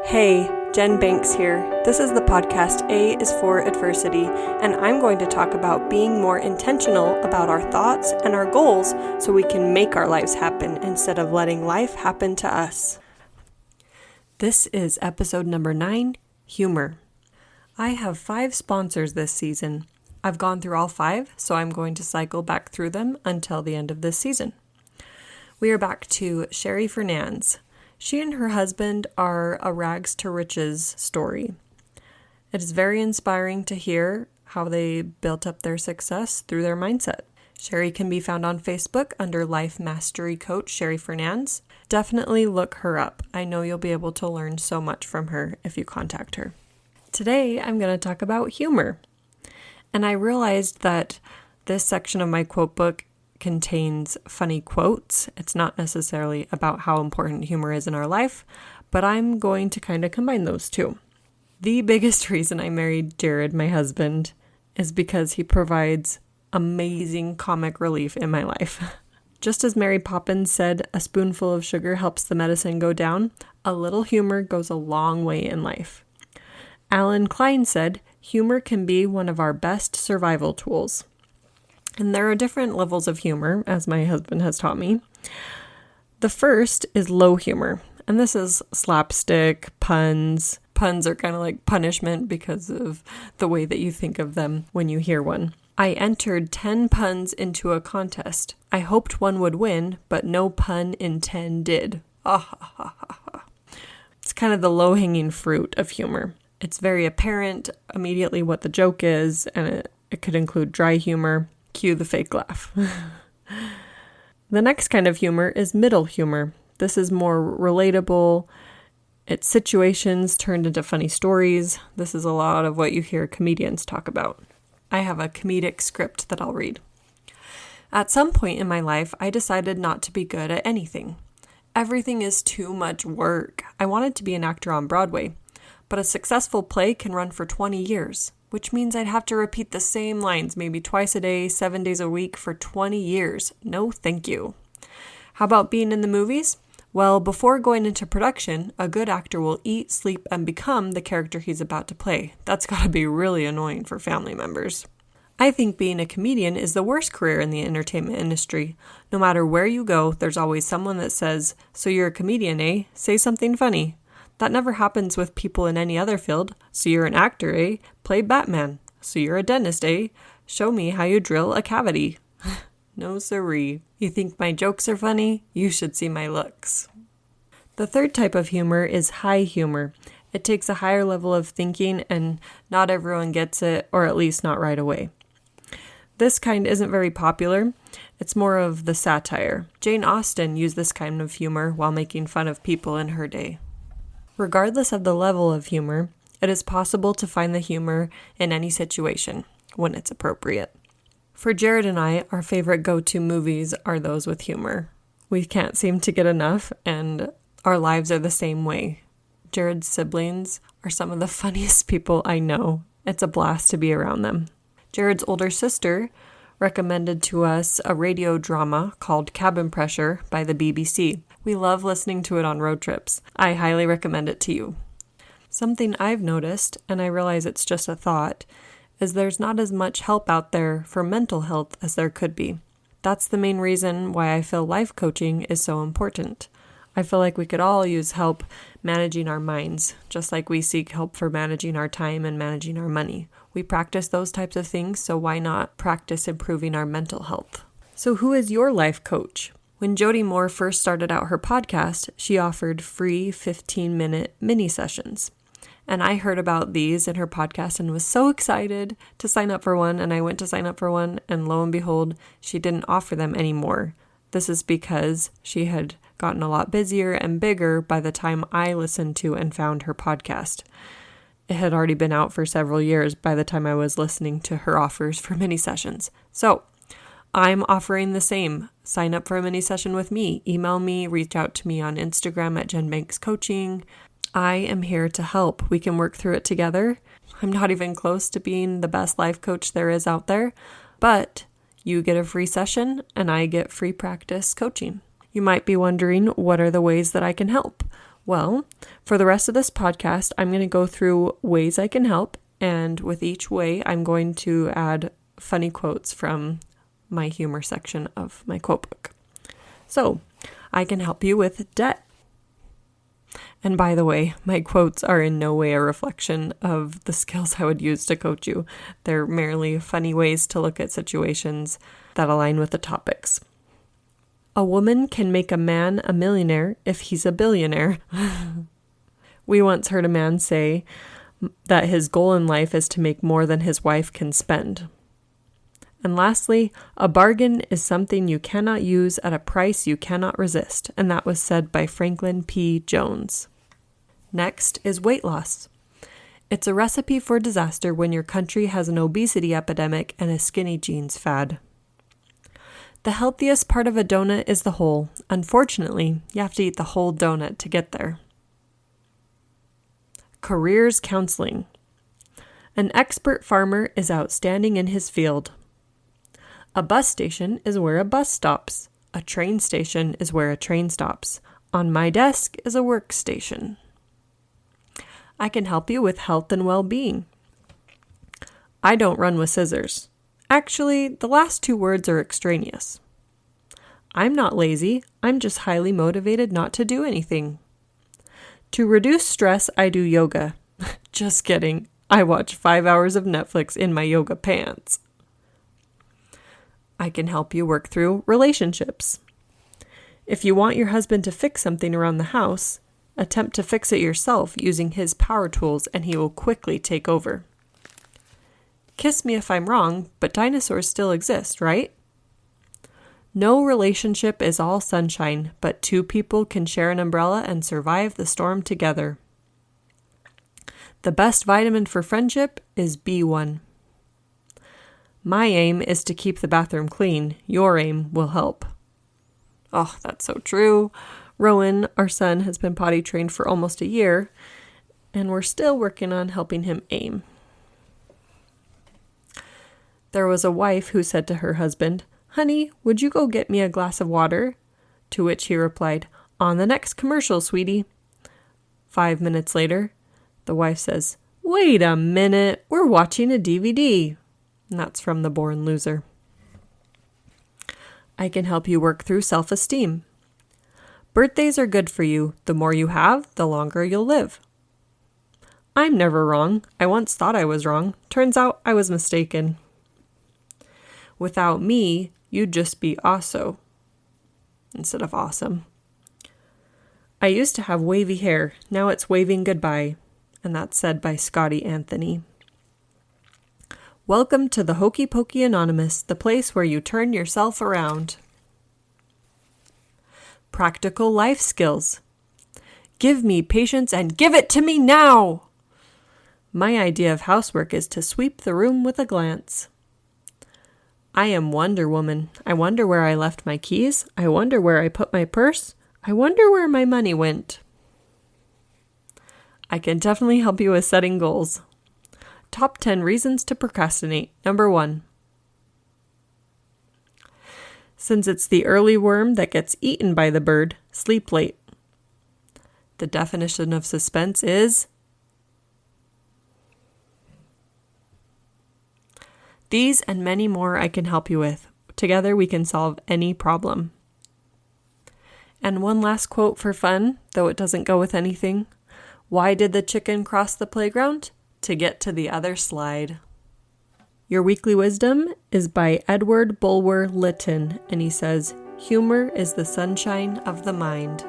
Hey, Jen Banks here. This is the podcast A is for Adversity, and I'm going to talk about being more intentional about our thoughts and our goals so we can make our lives happen instead of letting life happen to us. This is episode number 9, Humor. I have 5 sponsors this season. I've gone through all 5, so I'm going to cycle back through them until the end of this season. We are back to Sherry Fernandez. She and her husband are a rags to riches story. It is very inspiring to hear how they built up their success through their mindset. Sherry can be found on Facebook under Life Mastery Coach Sherry Fernandez. Definitely look her up. I know you'll be able to learn so much from her if you contact her. Today, I'm going to talk about humor. And I realized that this section of my quote book contains funny quotes. It's not necessarily about how important humor is in our life, but I'm going to kind of combine those two. The biggest reason I married Jared, my husband, is because he provides amazing comic relief in my life. Just as Mary Poppins said, a spoonful of sugar helps the medicine go down, a little humor goes a long way in life. Alan Klein said, humor can be one of our best survival tools. And there are different levels of humor, as my husband has taught me. The first is low humor, and this is slapstick, puns. Puns are kind of like punishment because of the way that you think of them when you hear one. I entered 10 puns into a contest. I hoped one would win, but no pun in 10 did. It's kind of the low-hanging fruit of humor. It's very apparent immediately what the joke is, and it could include dry humor. Cue the fake laugh. The next kind of humor is middle humor. This is more relatable. It's situations turned into funny stories. This is a lot of what you hear comedians talk about. I have a comedic script that I'll read. At some point in my life, I decided not to be good at anything. Everything is too much work. I wanted to be an actor on Broadway. But a successful play can run for 20 years, which means I'd have to repeat the same lines maybe twice a day, 7 days a week for 20 years. No, thank you. How about being in the movies? Well, before going into production, a good actor will eat, sleep, and become the character he's about to play. That's got to be really annoying for family members. I think being a comedian is the worst career in the entertainment industry. No matter where you go, there's always someone that says, "So you're a comedian, eh? Say something funny." That never happens with people in any other field. So you're an actor, eh? Play Batman. So you're a dentist, eh? Show me how you drill a cavity. No siree. You think my jokes are funny? You should see my looks. The third type of humor is high humor. It takes a higher level of thinking and not everyone gets it, or at least not right away. This kind isn't very popular. It's more of the satire. Jane Austen used this kind of humor while making fun of people in her day. Regardless of the level of humor, it is possible to find the humor in any situation when it's appropriate. For Jared and I, our favorite go-to movies are those with humor. We can't seem to get enough, and our lives are the same way. Jared's siblings are some of the funniest people I know. It's a blast to be around them. Jared's older sister recommended to us a radio drama called Cabin Pressure by the BBC. We love listening to it on road trips. I highly recommend it to you. Something I've noticed, and I realize it's just a thought, is there's not as much help out there for mental health as there could be. That's the main reason why I feel life coaching is so important. I feel like we could all use help managing our minds, just like we seek help for managing our time and managing our money. We practice those types of things, so why not practice improving our mental health? So who is your life coach? When Jody Moore first started out her podcast, she offered free 15-minute mini sessions. And I heard about these in her podcast and was so excited to sign up for one. And I went to sign up for one, and lo and behold, she didn't offer them anymore. This is because she had gotten a lot busier and bigger by the time I listened to and found her podcast. It had already been out for several years by the time I was listening to her offers for mini sessions. So I'm offering the same. Sign up for a mini session with me. Email me, reach out to me on Instagram at Jen Banks Coaching. I am here to help. We can work through it together. I'm not even close to being the best life coach there is out there, but you get a free session and I get free practice coaching. You might be wondering, what are the ways that I can help? Well, for the rest of this podcast, I'm going to go through ways I can help, and with each way, I'm going to add funny quotes from my humor section of my quote book. So, I can help you with debt. And by the way, my quotes are in no way a reflection of the skills I would use to coach you. They're merely funny ways to look at situations that align with the topics. A woman can make a man a millionaire if he's a billionaire. We once heard a man say that his goal in life is to make more than his wife can spend. And lastly, a bargain is something you cannot use at a price you cannot resist, and that was said by Franklin P. Jones. Next is weight loss. It's a recipe for disaster when your country has an obesity epidemic and a skinny jeans fad. The healthiest part of a donut is the hole. Unfortunately, you have to eat the whole donut to get there. Careers counseling. An expert farmer is outstanding in his field. A bus station is where a bus stops. A train station is where a train stops. On my desk is a workstation. I can help you with health and well-being. I don't run with scissors. Actually, the last two words are extraneous. I'm not lazy. I'm just highly motivated not to do anything. To reduce stress, I do yoga. Just kidding. I watch 5 hours of Netflix in my yoga pants. I can help you work through relationships. If you want your husband to fix something around the house, attempt to fix it yourself using his power tools and he will quickly take over. Kiss me if I'm wrong, but dinosaurs still exist, right? No relationship is all sunshine, but two people can share an umbrella and survive the storm together. The best vitamin for friendship is B1. My aim is to keep the bathroom clean. Your aim will help. Oh, that's so true. Rowan, our son, has been potty trained for almost a year, and we're still working on helping him aim. There was a wife who said to her husband, "Honey, would you go get me a glass of water?" To which he replied, "On the next commercial, sweetie." 5 minutes later, the wife says, "Wait a minute, we're watching a DVD." And that's from The Born Loser. I can help you work through self-esteem. Birthdays are good for you. The more you have, the longer you'll live. I'm never wrong. I once thought I was wrong. Turns out I was mistaken. Without me, you'd just be also instead of awesome. I used to have wavy hair. Now it's waving goodbye. And that's said by Scotty Anthony. Welcome to the Hokey Pokey Anonymous, the place where you turn yourself around. Practical life skills. Give me patience and give it to me now! My idea of housework is to sweep the room with a glance. I am Wonder Woman. I wonder where I left my keys. I wonder where I put my purse. I wonder where my money went. I can definitely help you with setting goals. Top 10 reasons to procrastinate. Number 1. Since it's the early worm that gets eaten by the bird, sleep late. The definition of suspense is these and many more I can help you with. Together we can solve any problem. And one last quote for fun, though it doesn't go with anything. Why did the chicken cross the playground? To get to the other slide. Your weekly wisdom is by Edward Bulwer Lytton, and he says, "Humor is the sunshine of the mind."